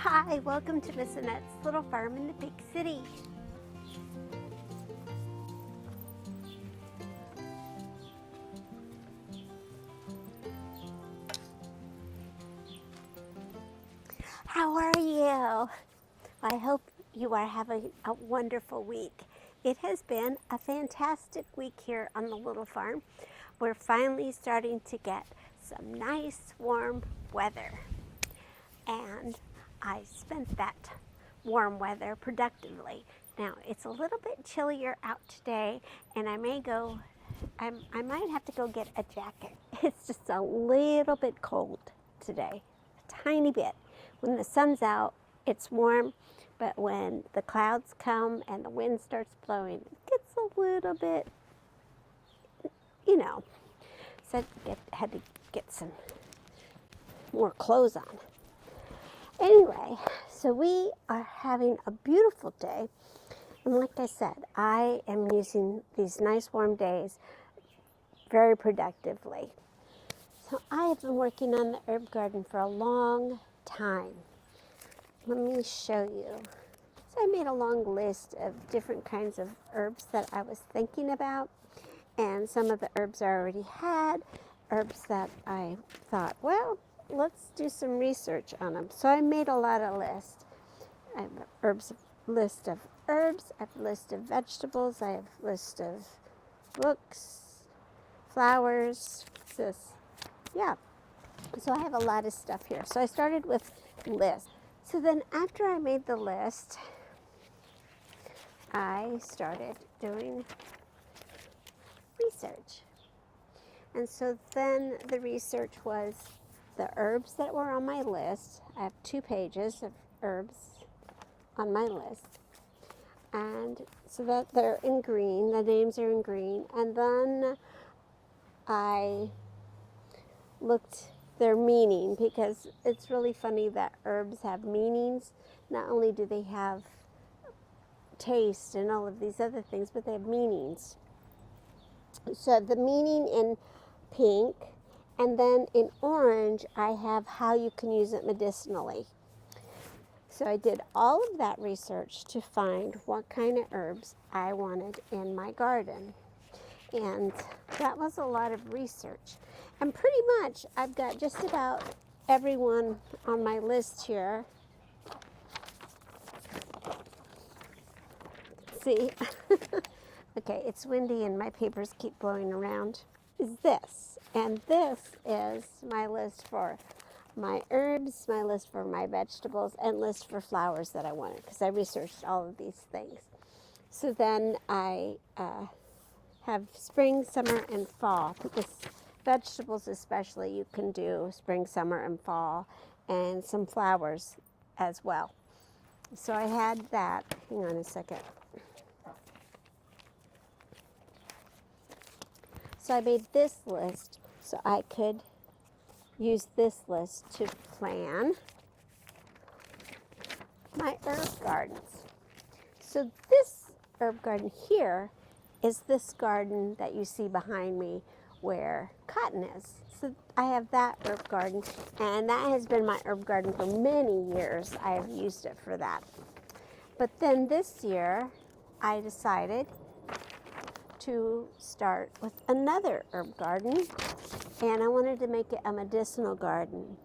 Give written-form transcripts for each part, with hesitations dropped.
Hi, welcome to Miss Annette's Little Farm in the Big City. How are you? I hope you are having a wonderful week. It has been a fantastic week here on the little farm. We're finally starting to get some nice warm weather. And I spent that warm weather productively. Now, it's a little bit chillier out today, and I might have to go get a jacket. It's just a little bit cold today, a tiny bit. When the sun's out, it's warm, but when the clouds come and the wind starts blowing, it gets a little bit, so I had to get some more clothes on. Anyway, so we are having a beautiful day. And like I said, I am using these nice warm days very productively. So I have been working on the herb garden for a long time. Let me show you. So I made a long list of different kinds of herbs that I was thinking about. And some of the herbs I already had, herbs that I thought, well, let's do some research on them. So I made a lot of lists. I have a list of herbs, I have a list of vegetables, I have a list of books, flowers, So I have a lot of stuff here. So I started with lists. So then after I made the list, I started doing research. And so then the research was the herbs that were on my list. I have 2 pages of herbs on my list. And so that they're in green, the names are in green. And then I looked their meaning, because it's really funny that herbs have meanings. Not only do they have taste and all of these other things, but they have meanings. So the meaning in pink, and then in orange I have how you can use it medicinally. So I did all of that research to find what kind of herbs I wanted in my garden. And that was a lot of research. And pretty much I've got just about everyone on my list here. See? Okay, it's windy and my papers keep blowing around. Is this. And this is my list for my herbs, my list for my vegetables, and list for flowers that I wanted, because I researched all of these things. So then I have spring, summer, and fall, because vegetables especially you can do spring, summer, and fall, and some flowers as well. So I had that. Hang on a second. So I made this list so I could use this list to plan my herb gardens. So this herb garden here is this garden that you see behind me where cotton is. So I have that herb garden, and that has been my herb garden for many years. I have used it for that. But then this year I decided to start with another herb garden, and I wanted to make it a medicinal garden.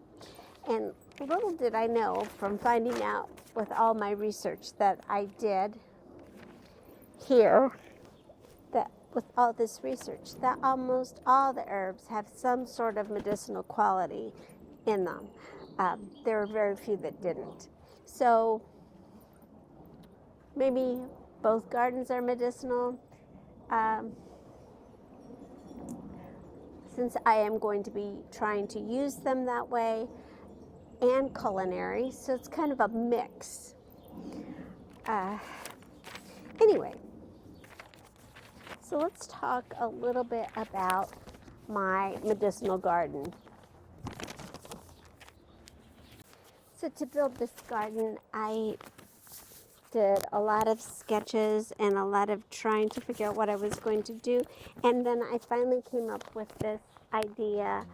And little did I know from finding out with all my research that I did here, that with all this research, that almost all the herbs have some sort of medicinal quality in them. There are very few that didn't. So maybe both gardens are medicinal. Since I am going to be trying to use them that way, and culinary, so it's kind of a mix. Anyway, so let's talk a little bit about my medicinal garden. So to build this garden, I did a lot of sketches and a lot of trying to figure out what I was going to do, and then I finally came up with this idea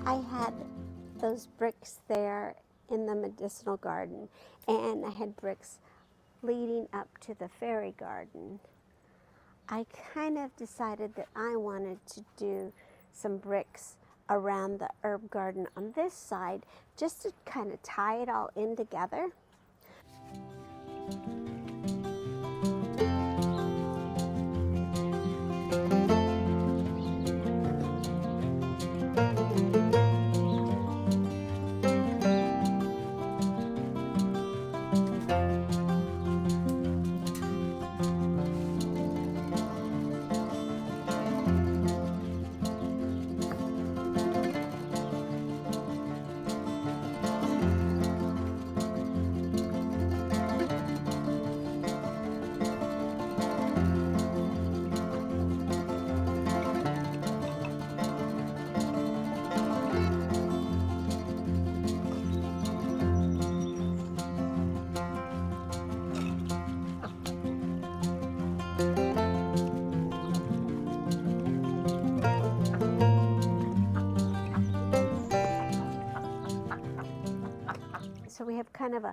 I had those bricks there in the medicinal garden, and I had bricks leading up to the fairy garden. I kind of decided that I wanted to do some bricks around the herb garden on this side, just to kind of tie it all in together. So we have kind of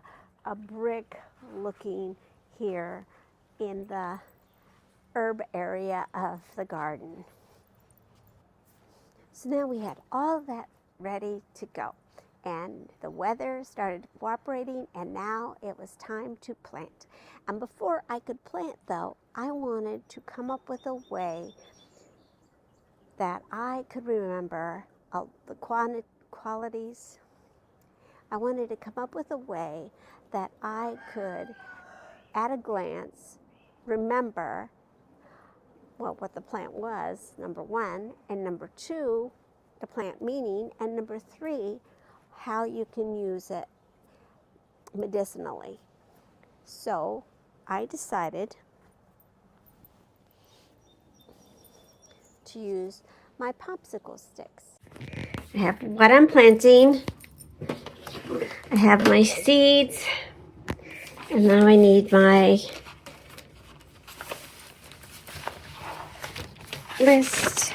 a brick looking here in the herb area of the garden. So now we had all of that ready to go, and the weather started cooperating, and now it was time to plant. And before I could plant, though, I wanted to come up with a way that I could remember the qualities. I wanted to come up with a way that I could, at a glance, remember, well, what the plant was, number one, and number two, the plant meaning, and number three, how you can use it medicinally. So I decided to use my popsicle sticks. I have what I'm planting. I have my seeds, and now I need my list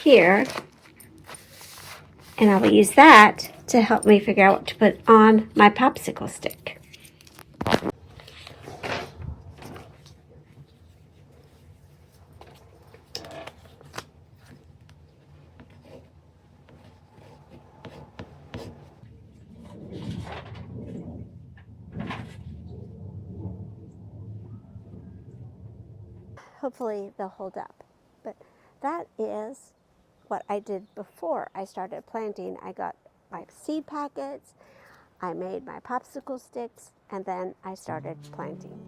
here, and I will use that to help me figure out what to put on my popsicle stick. Hopefully they'll hold up. But that is what I did before I started planting. I got my seed packets, I made my popsicle sticks, and then I started planting.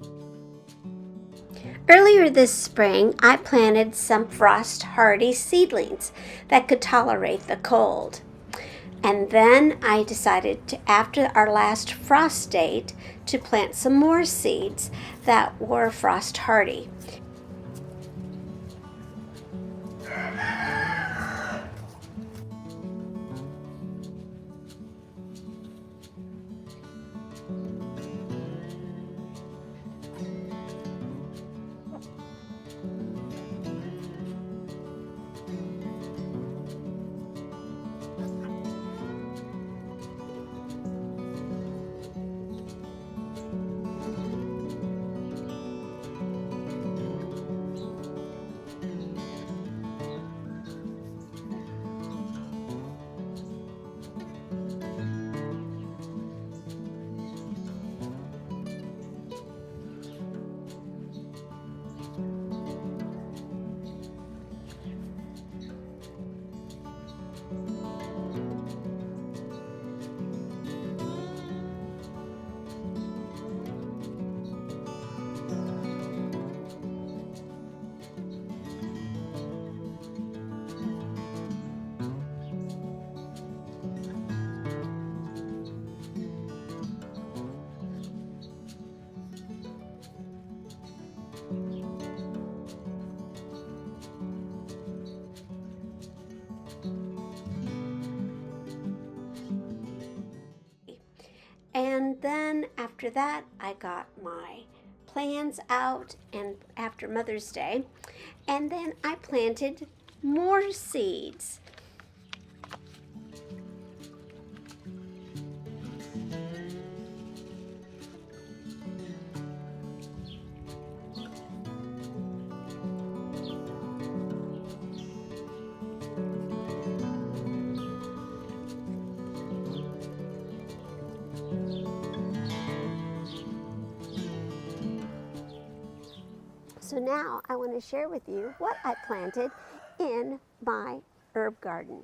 Earlier this spring, I planted some frost-hardy seedlings that could tolerate the cold. And then I decided to, after our last frost date, to plant some more seeds that were frost-hardy. And then after that, I got my plans out, and after Mother's Day, and then I planted more seeds. So now I want to share with you what I planted in my herb garden.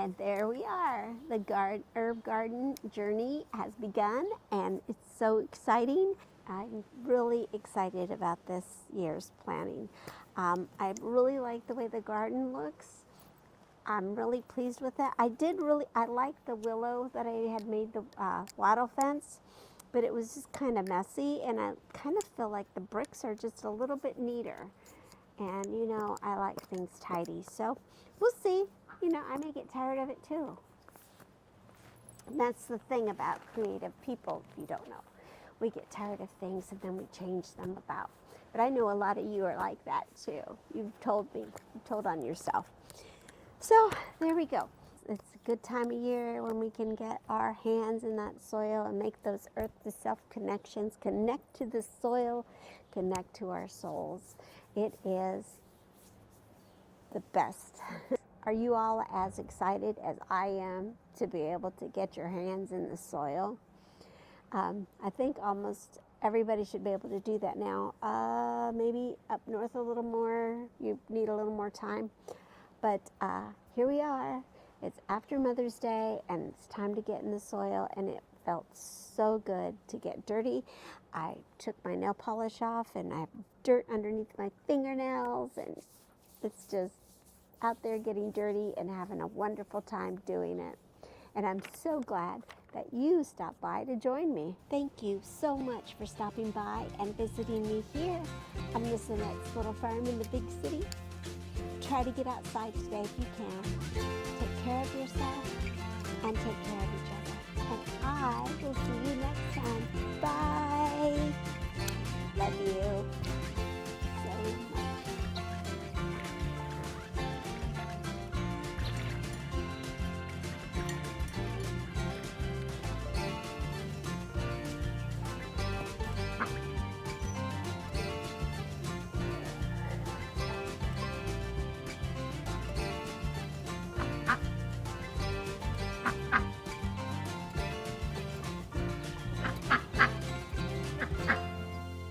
And there we are. The herb garden journey has begun, and it's so exciting. I'm really excited about this year's planting. I really like the way the garden looks. I'm really pleased with it. I like the willow that I had made the wattle fence, but it was just kind of messy, and I kind of feel like the bricks are just a little bit neater. And you know, I like things tidy, so we'll see. You know, I may get tired of it too. And that's the thing about creative people, if you don't know. We get tired of things and then we change them about. But I know a lot of you are like that too. You've told me, you've told on yourself. So there we go. It's a good time of year when we can get our hands in that soil and make those earth to self connections, connect to the soil, connect to our souls. It is the best. Are you all as excited as I am to be able to get your hands in the soil? I think almost everybody should be able to do that now. Maybe up north a little more. You need a little more time. But here we are. It's after Mother's Day, and it's time to get in the soil, and it felt so good to get dirty. I took my nail polish off, and I have dirt underneath my fingernails, and it's just out there getting dirty and having a wonderful time doing it. And I'm so glad that you stopped by to join me. Thank you so much for stopping by and visiting me here on this next little farm in the big city. Try to get outside today if you can. Take care of yourself and take care of each other. And I will